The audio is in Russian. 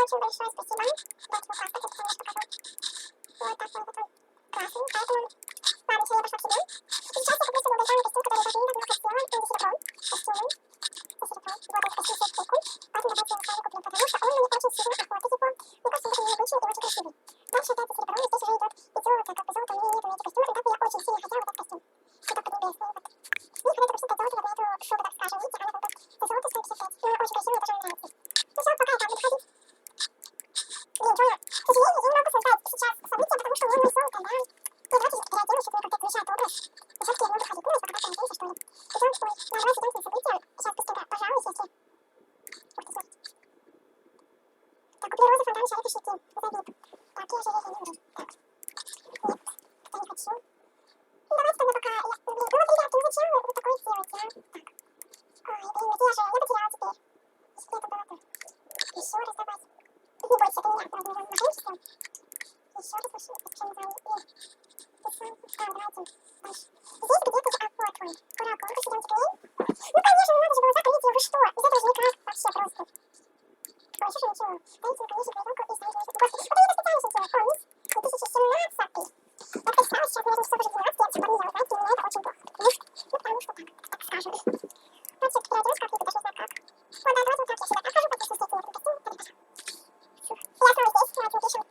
очень большое спасибо. Вот мой паспорт, это, конечно, покажу. Вот такой вот он красный, поэтому... Ладно, все, я пошла к себе. И сейчас я куплю себе универсальный костюм, который я давно хотела. Индосиликон. Костюмы. Индосиликон. Вот этот костюм все штуку. Поэтому давайте универсальный куплю, потому что он мне очень сильно охватит его. Мне кажется, он такой необычный и очень красивый. Дальше опять серебро, и здесь уже идет и золото, как бы золото у меня нету на этих костюмах, и так бы я очень сильно хотела вот этот костюм. Это поднебесный, вот. Мне хотят вообще 5 золота вот на эту шубу, так скажем. Видите, она вот тут за золото стоит 55. Ну, очень красиво, тоже мне нравится. Ну все, пока я там буду ходить. Блин, Джоя, к сожалению, я не могу создать сейчас события, потому что у меня золото, да. И давайте переоденусь, чтобы как-то мешает образ. И все-таки я не буду ходить. Ну, пока переоденься, что ли. Идем, ой, ну, давайте идемте на события. Сейчас быстренько пожалуюсь, если... Ух ты, смотрите. Так, купили розы, фонтаны, шары, пищевики. Забит. Так, я ожерелье не буду. Так. Нет, это не хочу. Ну, давайте тогда пока я... Блин, ну вот, ребятки, ну зачем вы вот такое делаете, а? Так. Ой, блин, где же? Я потеряла теперь. Если это было бы... Еще раз давайте. Не бойся, это меня, правда, не мошенничество. Еще раз пошли, почему не знаю. Блин. Давайте. Дальше. Здесь где-то же вот он. Куда конкурс, идем теплее? Ну, конечно, не надо же было закрыть ее, вы что? Из этого же никак вообще просто. Ой, еще же ничего. Дайте, конечно, передумку и ставить вместе. Господи, это я это специально сейчас делала. О, мисс 2017. Я представила сейчас, наверное, часов уже 12, я все подменяла, знаете, и меня это очень плохо. Потому что так скажем. Давайте я переоденусь как-нибудь, даже не знаю как. Вот, да, давайте вот так я сюда покажу, потому что естественно, этот костюм. Я снова здесь, давайте напишем.